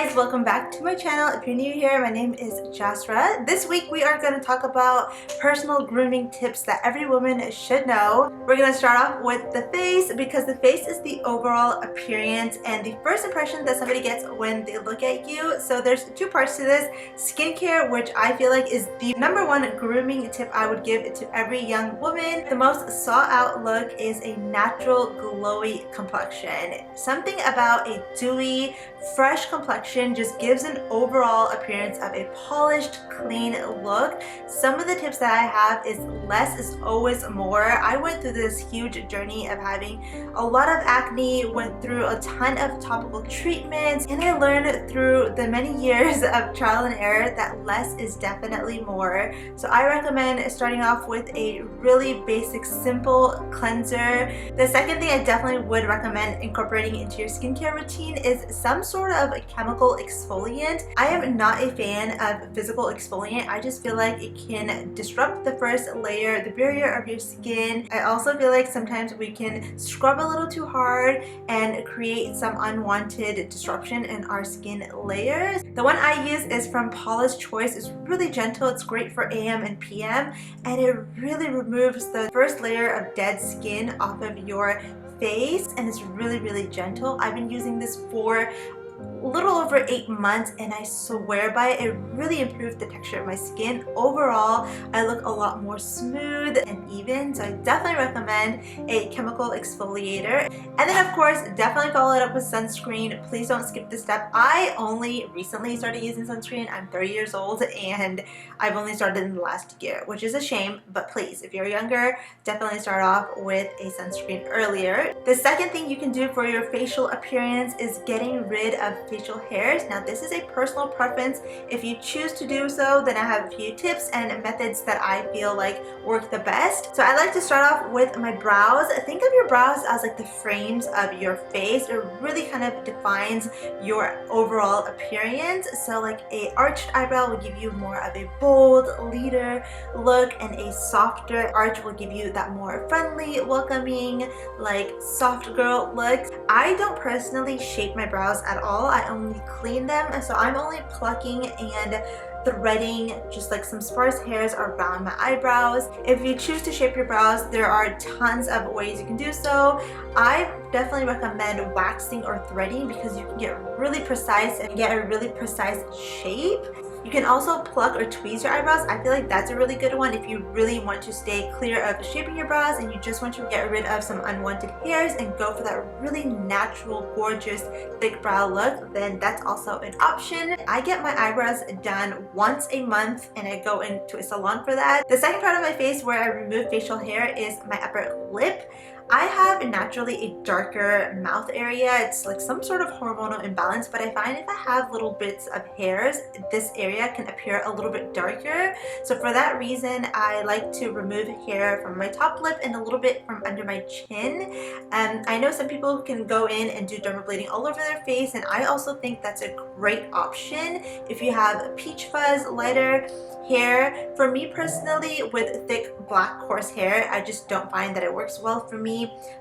guys, welcome back to my channel. If you're new here, my name is Jasra. This week we are going to talk about personal grooming tips that every woman should know. We're going to start off with the face because the face is the overall appearance and the first impression that somebody gets when they look at you. So there's two parts to this. Skincare, which I feel like is the #1 grooming tip I would give to every young woman. The most sought out look is a natural glowy complexion. Something about a dewy, fresh complexion just gives an overall appearance of a polished, clean look. Some of the tips that I have is less is always more. I went through this huge journey of having a lot of acne, went through a ton of topical treatments, and I learned through the many years of trial and error that less is definitely more. So I recommend starting off with a really basic, simple cleanser. The second thing I definitely would recommend incorporating into your skincare routine is some sort of a chemical exfoliant. I am not a fan of physical exfoliant. I just feel like it can disrupt the first layer, the barrier of your skin. I also feel like sometimes we can scrub a little too hard and create some unwanted disruption in our skin layers. The one I use is from Paula's Choice. It's really gentle. It's great for AM and PM, and it really removes the first layer of dead skin off of your face, and it's really gentle. I've been using this for a little over 8 months and I swear by it, it really improved the texture of my skin. Overall, I look a lot more smooth and even, so I definitely recommend a chemical exfoliator. And then of course, definitely follow it up with sunscreen. Please don't skip this step. I only recently started using sunscreen. I'm 30 years old and I've only started in the last year, which is a shame, but please, if you're younger, definitely start off with a sunscreen earlier. The second thing you can do for your facial appearance is getting rid of facial hairs. Now this is a personal preference. If you choose to do so, then I have a few tips and methods that I feel like work the best. So I like to start off with my brows. Think of your brows as like the frames of your face. It really kind of defines your overall appearance. So like a arched eyebrow will give you more of a bold leader look, and a softer arch will give you that more friendly, welcoming, like soft girl look. I don't personally shape my brows at all. I only clean them, so I'm only plucking and threading just like some sparse hairs around my eyebrows. If you choose to shape your brows, there are tons of ways you can do so. I definitely recommend waxing or threading because you can get really precise and get a really precise shape. You can also pluck or tweeze your eyebrows. I feel like that's a really good one if you really want to stay clear of shaping your brows and you just want to get rid of some unwanted hairs and go for that really natural, gorgeous, thick brow look, then that's also an option. I get my eyebrows done once a month and I go into a salon for that. The second part of my face where I remove facial hair is my upper lip. I have naturally a darker mouth area. It's like some sort of hormonal imbalance, but I find if I have little bits of hairs, this area can appear a little bit darker. So for that reason, I like to remove hair from my top lip and a little bit from under my chin. I know some people can go in and do dermaplaning all over their face, and I also think that's a great option if you have peach fuzz, lighter hair. For me personally, with thick black coarse hair, I just don't find that it works well for me.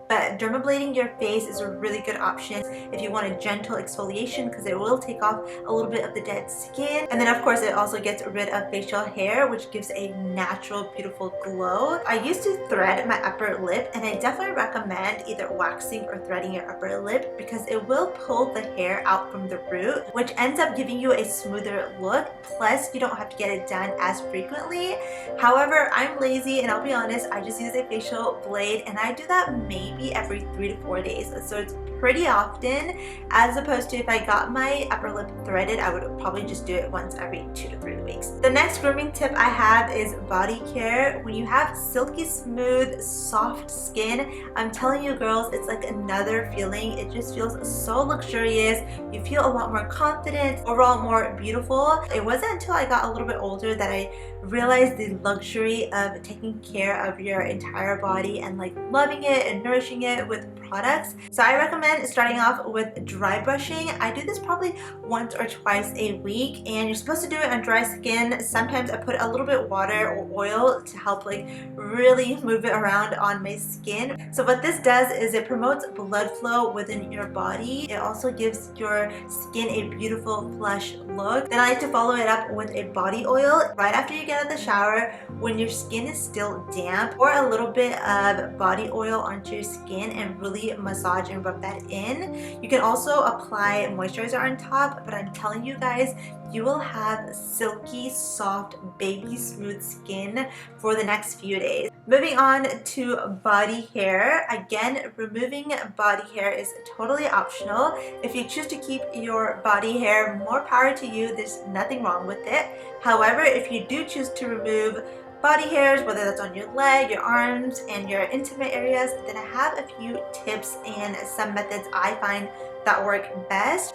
But dermaplaning your face is a really good option if you want a gentle exfoliation because it will take off a little bit of the dead skin. And then of course it also gets rid of facial hair, which gives a natural, beautiful glow. I used to thread my upper lip, and I definitely recommend either waxing or threading your upper lip because it will pull the hair out from the root, which ends up giving you a smoother look. Plus, you don't have to get it done as frequently. However, I'm lazy and I'll be honest, I just use a facial blade and I do that maybe every 3 to 4 days. So it's pretty often, as opposed to if I got my upper lip threaded, I would probably just do it once every 2 to 3 weeks. The next grooming tip I have is body care. When you have silky smooth, soft skin, I'm telling you girls, it's like another feeling. It just feels so luxurious. You feel a lot more confident, overall more beautiful. It wasn't until I got a little bit older that I realized the luxury of taking care of your entire body and like loving it it and nourishing it with products. So I recommend starting off with dry brushing. I do this probably once or twice a week, and you're supposed to do it on dry skin. Sometimes I put a little bit of water or oil to help like really move it around on my skin. So what this does is it promotes blood flow within your body. It also gives your skin a beautiful flush look. Then I like to follow it up with a body oil right after you get out of the shower when your skin is still damp. Pour a little bit of body oil onto your skin and really massage and rub that in. You can also apply moisturizer on top, but I'm telling you guys, you will have silky, soft, baby smooth skin for the next few days. Moving on to body hair. Again, removing body hair is totally optional. If you choose to keep your body hair, more power to you. There's nothing wrong with it. However, if you do choose to remove body hairs, whether that's on your leg, your arms, and your intimate areas, then I have a few tips and some methods I find that work best.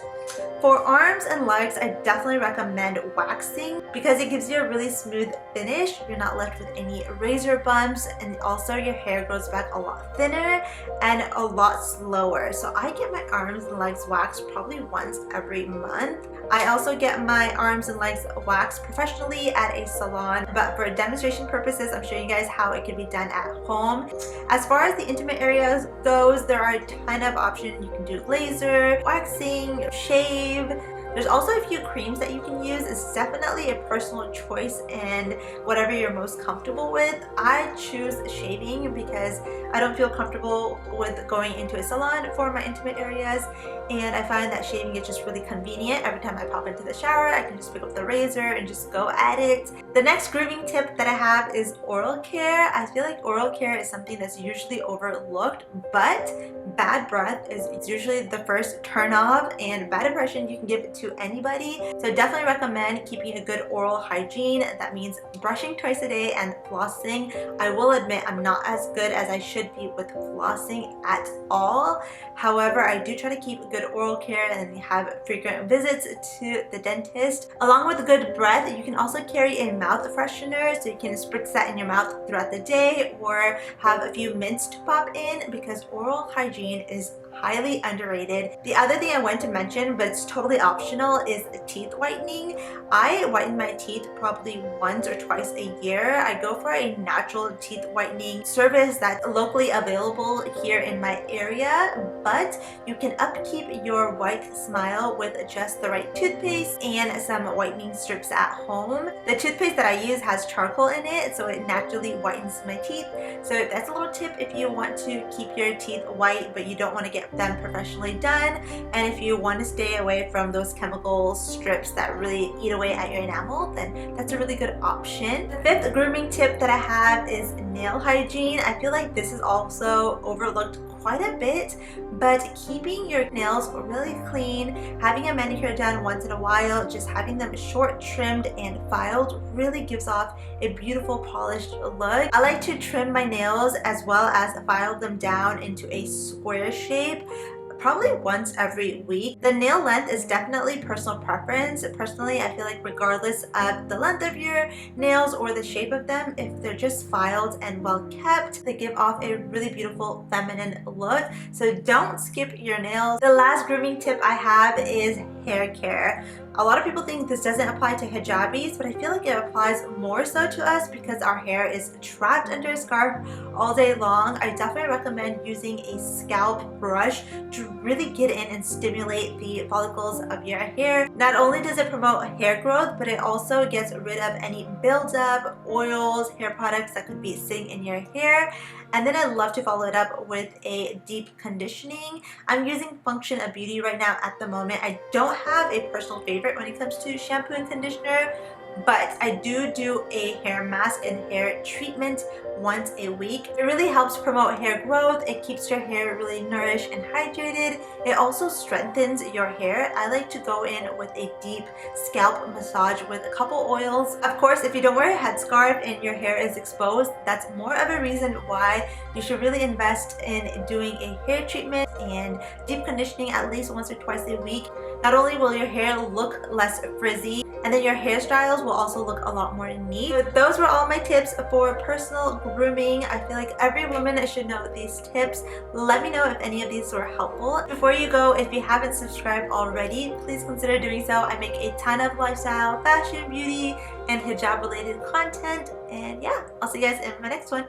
For arms and legs, I definitely recommend waxing because it gives you a really smooth finish. You're not left with any razor bumps, and also your hair grows back a lot thinner and a lot slower. So I get my arms and legs waxed probably once every month. I also get my arms and legs waxed professionally at a salon, but for demonstration purposes, I'm showing you guys how it can be done at home. As far as the intimate areas goes, there are a ton of options. You can do laser, waxing, shave. There's also a few creams that you can use. It's definitely a personal choice and whatever you're most comfortable with. I choose shaving because I don't feel comfortable with going into a salon for my intimate areas, and I find that shaving is just really convenient. Every time I pop into the shower, I can just pick up the razor and just go at it. The next grooming tip that I have is oral care. I feel like oral care is something that's usually overlooked, but bad breath is usually the first turn off, and bad impression you can give it to anybody. So definitely recommend keeping a good oral hygiene. That means brushing twice a day and flossing. I will admit I'm not as good as I should be with flossing at all. However, I do try to keep good oral care and have frequent visits to the dentist. Along with good breath, you can also carry a mouth freshener, so you can spritz that in your mouth throughout the day or have a few mints to pop in, because oral hygiene is highly underrated. The other thing I want to mention, but it's totally optional, is teeth whitening. I whiten my teeth probably once or twice a year. I go for a natural teeth whitening service that's locally available here in my area, but you can upkeep your white smile with just the right toothpaste and some whitening strips at home. The toothpaste that I use has charcoal in it, so it naturally whitens my teeth. So that's a little tip if you want to keep your teeth white but you don't want to get them professionally done, and if you want to stay away from those chemical strips that really eat away at your enamel, then that's a really good option. The fifth grooming tip that I have is nail hygiene. I feel like this is also overlooked quite a bit, but keeping your nails really clean, having a manicure done once in a while, just having them short trimmed and filed really gives off a beautiful polished look. I like to trim my nails as well as file them down into a square shape probably once every week. The nail length is definitely personal preference. Personally, I feel like regardless of the length of your nails or the shape of them, if they're just filed and well kept, they give off a really beautiful feminine look. So don't skip your nails. The last grooming tip I have is hair care. A lot of people think this doesn't apply to hijabis, but I feel like it applies more so to us because our hair is trapped under a scarf all day long. I definitely recommend using a scalp brush to really get in and stimulate the follicles of your hair. Not only does it promote hair growth, but it also gets rid of any buildup, oils, hair products that could be sitting in your hair. And then I love to follow it up with a deep conditioning. I'm using Function of Beauty right now at the moment. I don't have a personal favorite when it comes to shampoo and conditioner, but I do a hair mask and hair treatment once a week. It really helps promote hair growth. It keeps your hair really nourished and hydrated. It also strengthens your hair. I like to go in with a deep scalp massage with a couple oils. Of course, if you don't wear a headscarf and your hair is exposed, that's more of a reason why you should really invest in doing a hair treatment and deep conditioning at least once or twice a week. Not only will your hair look less frizzy, and then your hairstyles will also look a lot more neat. So those were all my tips for personal grooming. I feel like every woman should know these tips. Let me know if any of these were helpful. Before you go, if you haven't subscribed already, please consider doing so. I make a ton of lifestyle, fashion, beauty, and hijab related content. And yeah, I'll see you guys in my next one.